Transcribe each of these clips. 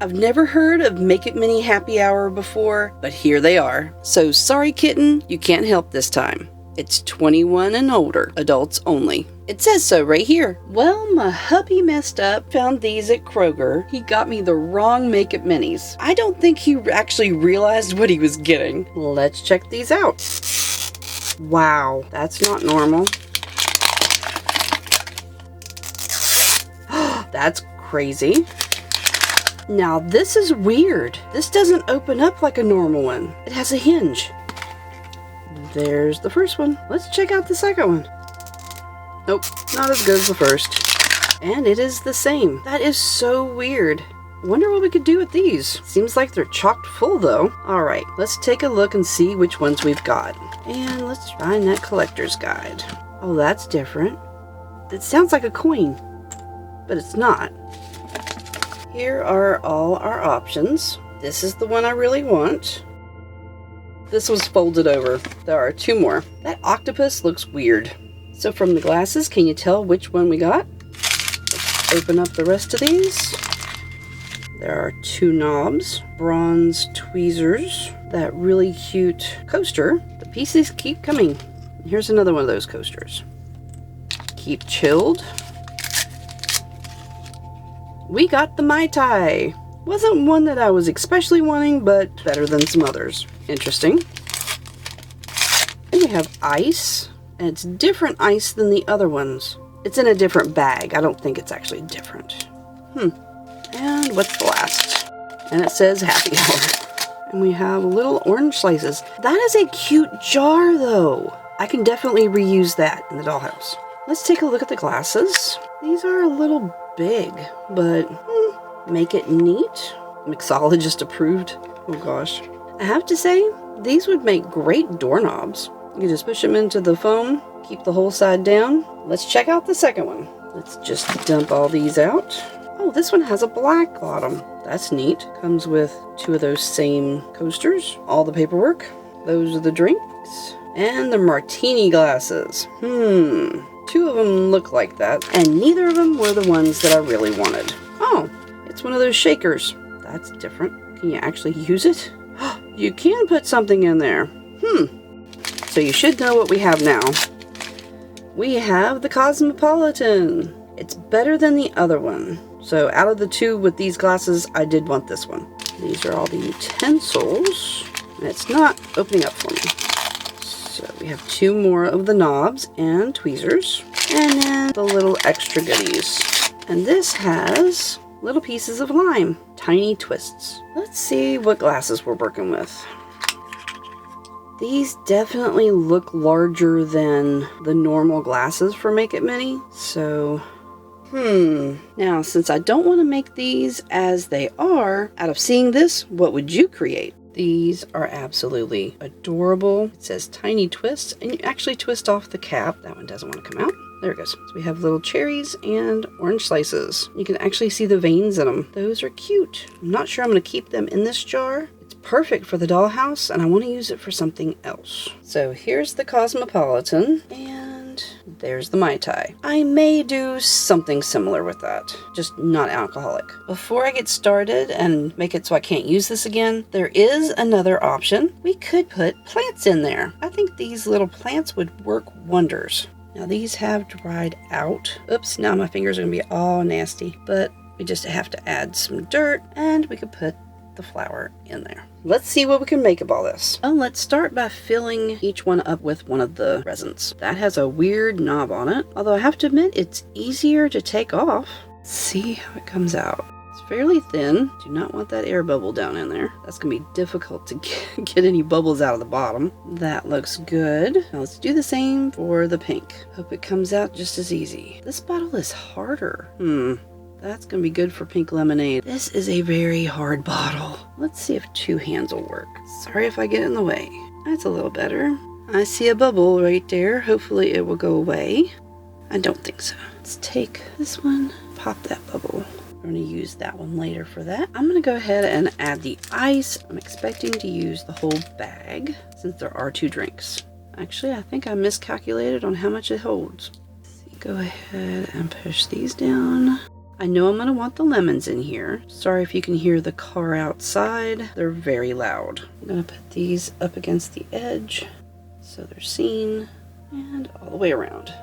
I've never heard of Make It Mini Happy Hour before, but here they are. So sorry, kitten, you can't help this time. It's 21 and older, adults only. It says so right here. Well, my hubby messed up, found these at Kroger. He got me the wrong Make It Minis. I don't think he actually realized what he was getting. Let's check these out. Wow, that's not normal. That's crazy. Now this is weird. This doesn't open up like a normal one. It has a hinge. There's the first one. Let's check out the second one. Nope, not as good as the first. And it is the same. That is so weird. Wonder what we could do with these. Seems like they're chocked full though. Alright, let's take a look and see which ones we've got. And let's find that collector's guide. Oh, that's different. It sounds like a coin, but it's not. Here are all our options. This is the one I really want. This was folded over. There are two more. That octopus looks weird. So from the glasses, can you tell which one we got? Let's open up the rest of these. There are two knobs, bronze tweezers, that really cute coaster. The pieces keep coming. Here's another one of those coasters. Keep chilled. We got the Mai Tai. Wasn't one that I was especially wanting, but better than some others. Interesting. And we have ice, and it's different ice than the other ones. It's in a different bag. I don't think it's actually different. And what's the last? And it says happy hour. And we have little orange slices. That is a cute jar though. I can definitely reuse that in the dollhouse. Let's take a look at the glasses. These are a little big, but make it neat. Mixologist approved. Oh gosh. I have to say, these would make great doorknobs. You can just push them into the foam, keep the whole side down. Let's check out the second one. Let's just dump all these out. Oh, this one has a black bottom. That's neat. Comes with two of those same coasters. All the paperwork. Those are the drinks. And the martini glasses. Two of them look like that. And neither of them were the ones that I really wanted. Oh, it's one of those shakers. That's different. Can you actually use it? You can put something in there. So you should know what we have now. We have the Cosmopolitan. It's better than the other one. So out of the two with these glasses, I did want this one. These are all the utensils. And it's not opening up for me. So we have two more of the knobs and tweezers. And then the little extra goodies. And this has little pieces of lime. Tiny twists. Let's see what glasses we're working with. These definitely look larger than the normal glasses for Make It Mini. So, now since I don't want to make these as they are, out of seeing this, what would you create? These are absolutely adorable. It says tiny twists, and you actually twist off the cap. That one doesn't want to come out. There it goes. So we have little cherries and orange slices. You can actually see the veins in them. Those are cute. I'm not sure I'm going to keep them in this jar. It's perfect for the dollhouse, and I want to use it for something else. So here's the Cosmopolitan, and there's the Mai Tai. I may do something similar with that, just not alcoholic. Before I get started and make it so I can't use this again, there is another option. We could put plants in there. I think these little plants would work wonders. Now these have dried out. Oops, now my fingers are gonna be all nasty, but we just have to add some dirt and we could put the flower in there. Let's see what we can make of all this. Oh, let's start by filling each one up with one of the resins. That has a weird knob on it, although I have to admit it's easier to take off. Let's see how it comes out. It's fairly thin. Do not want that air bubble down in there. That's gonna be difficult to get any bubbles out of the bottom. That looks good. Now let's do the same for the pink. Hope it comes out just as easy. This bottle is harder. That's gonna be good for pink lemonade. This is a very hard bottle. Let's see if two hands will work. Sorry if I get in the way. That's a little better. I see a bubble right there. Hopefully it will go away. I don't think so. Let's take this one, pop that bubble. We're gonna use that one later for that. I'm gonna go ahead and add the ice. I'm expecting to use the whole bag since there are two drinks. Actually, I think I miscalculated on how much it holds. Let's see, go ahead and push these down. I know I'm going to want the lemons in here. Sorry if you can hear the car outside. They're very loud. I'm going to put these up against the edge so they're seen, and all the way around.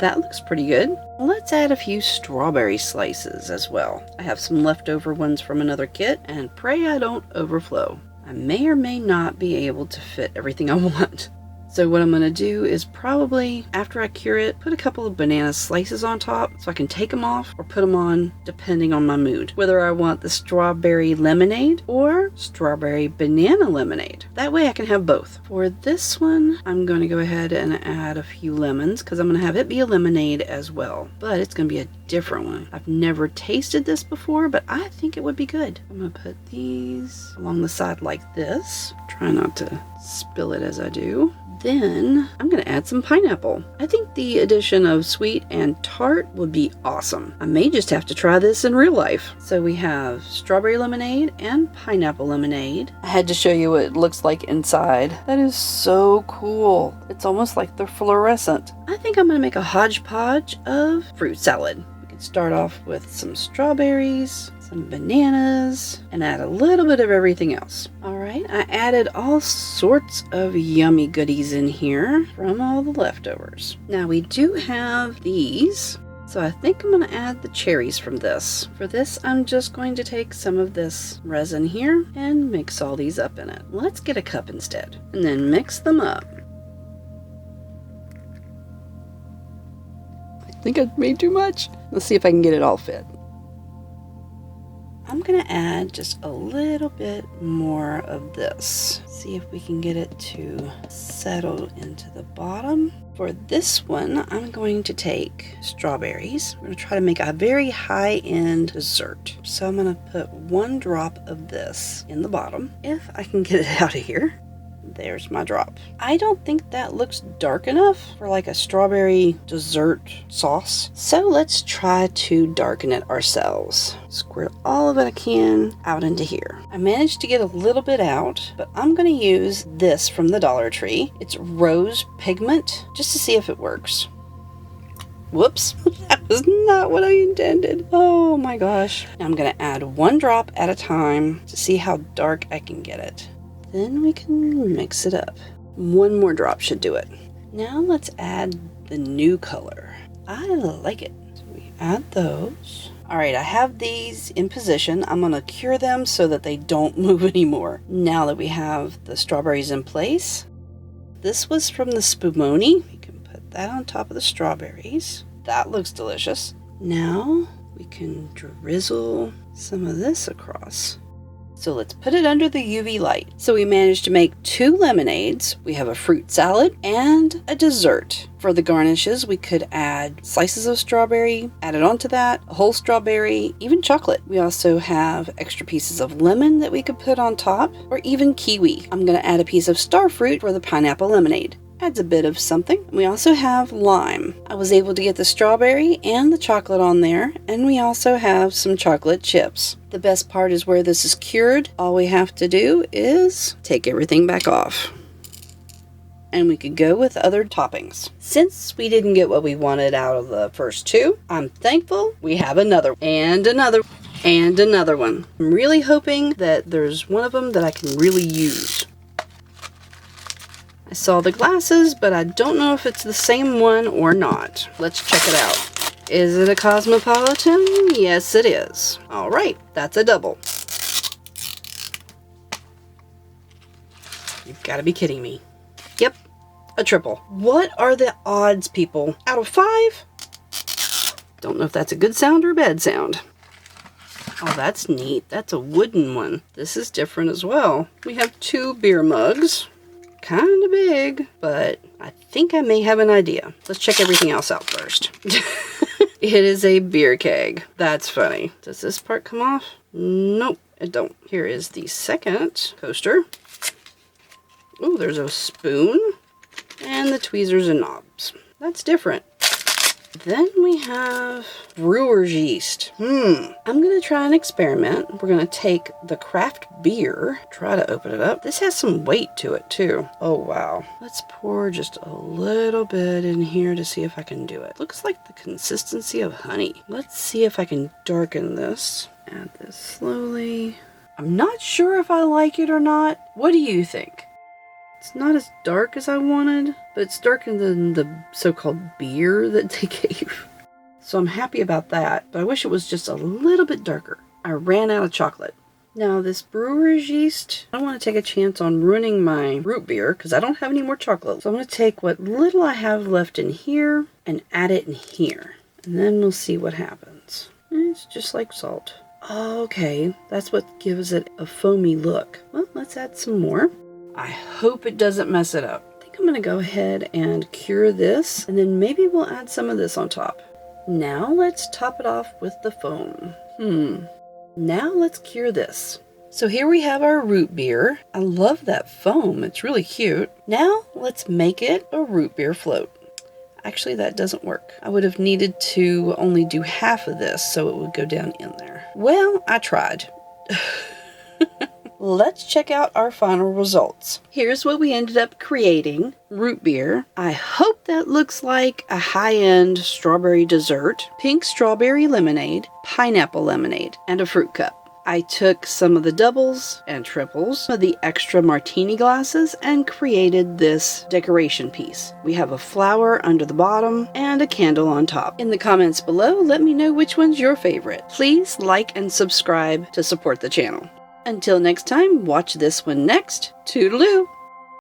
That looks pretty good. Let's add a few strawberry slices as well. I have some leftover ones from another kit, and pray I don't overflow. I may or may not be able to fit everything I want. So what I'm going to do is probably, after I cure it, put a couple of banana slices on top so I can take them off or put them on depending on my mood. Whether I want the strawberry lemonade or strawberry banana lemonade. That way I can have both. For this one, I'm going to go ahead and add a few lemons because I'm going to have it be a lemonade as well. But it's going to be a different one. I've never tasted this before, but I think it would be good. I'm going to put these along the side like this. Try not to spill it as I do. Then I'm going to add some pineapple. I think the addition of sweet and tart would be awesome. I may just have to try this in real life. So we have strawberry lemonade and pineapple lemonade. I had to show you what it looks like inside. That is so cool. It's almost like they're fluorescent. I think I'm going to make a hodgepodge of fruit salad. We can start off with some strawberries, some bananas, and add a little bit of everything else. Alright, I added all sorts of yummy goodies in here from all the leftovers. Now we do have these, so I think I'm going to add the cherries from this. For this, I'm just going to take some of this resin here and mix all these up in it. Let's get a cup instead, and then mix them up. I think I made too much. Let's see if I can get it all fit. I'm going to add just a little bit more of this. See if we can get it to settle into the bottom. For this one, I'm going to take strawberries. I'm going to try to make a very high-end dessert. So I'm going to put 1 drop of this in the bottom, if I can get it out of here. There's my drop. I don't think that looks dark enough for like a strawberry dessert sauce. So let's try to darken it ourselves. Squirt all of it I can out into here. I managed to get a little bit out, but I'm going to use this from the Dollar Tree. It's rose pigment, just to see if it works. Whoops, that was not what I intended. Oh my gosh. Now I'm going to add 1 drop at a time to see how dark I can get it. Then we can mix it up. 1 more drop should do it. Now let's add the new color. I like it. So we add those. Alright, I have these in position. I'm going to cure them so that they don't move anymore. Now that we have the strawberries in place. This was from the Spumoni. We can put that on top of the strawberries. That looks delicious. Now we can drizzle some of this across. So let's put it under the UV light. So we managed to make 2 lemonades. We have a fruit salad and a dessert. For the garnishes, we could add slices of strawberry, add it onto that, a whole strawberry, even chocolate. We also have extra pieces of lemon that we could put on top, or even kiwi. I'm going to add a piece of star fruit for the pineapple lemonade. Adds a bit of something. We also have lime. I was able to get the strawberry and the chocolate on there, and we also have some chocolate chips. The best part is where this is cured. All we have to do is take everything back off. And we could go with other toppings. Since we didn't get what we wanted out of the first 2, I'm thankful we have another and another and another one. I'm really hoping that there's one of them that I can really use. I saw the glasses, but I don't know if it's the same one or not. Let's check it out. Is it a Cosmopolitan? Yes, it is. All right, that's a double. You've got to be kidding me. Yep, a triple. What are the odds, people? Out of 5? Don't know if that's a good sound or a bad sound. Oh, that's neat. That's a wooden one. This is different as well. We have 2 beer mugs. Kind of big, but I think I may have an idea. Let's check everything else out first. It is a beer keg. That's funny. Does this part come off? Nope, it don't. Here is the second coaster. Ooh, there's a spoon and the tweezers and knobs. That's different. Then we have brewer's yeast. I'm going to try an experiment. We're going to take the craft beer, try to open it up. This has some weight to it too. Oh, wow. Let's pour just a little bit in here to see if I can do it. Looks like the consistency of honey. Let's see if I can darken this. Add this slowly. I'm not sure if I like it or not. What do you think? It's not as dark as I wanted, but it's darker than the so-called beer that they gave. So I'm happy about that, but I wish it was just a little bit darker. I ran out of chocolate. Now this brewer's yeast, I don't want to take a chance on ruining my root beer because I don't have any more chocolate. So I'm going to take what little I have left in here and add it in here. And then we'll see what happens. It's just like salt. Okay, that's what gives it a foamy look. Well, let's add some more. I hope it doesn't mess it up. I think I'm going to go ahead and cure this, and then maybe we'll add some of this on top. Now let's top it off with the foam. Now let's cure this. So here we have our root beer. I love that foam. It's really cute. Now let's make it a root beer float. Actually, that doesn't work. I would have needed to only do half of this so it would go down in there. Well, I tried. Let's check out our final results. Here's what we ended up creating. Root beer. I hope that looks like a high-end strawberry dessert, pink strawberry lemonade, pineapple lemonade, and a fruit cup. I took some of the doubles and triples of the extra martini glasses and created this decoration piece. We have a flower under the bottom and a candle on top. In the comments below, let me know which one's your favorite. Please like and subscribe to support the channel. Until next time, watch this one next. Toodaloo!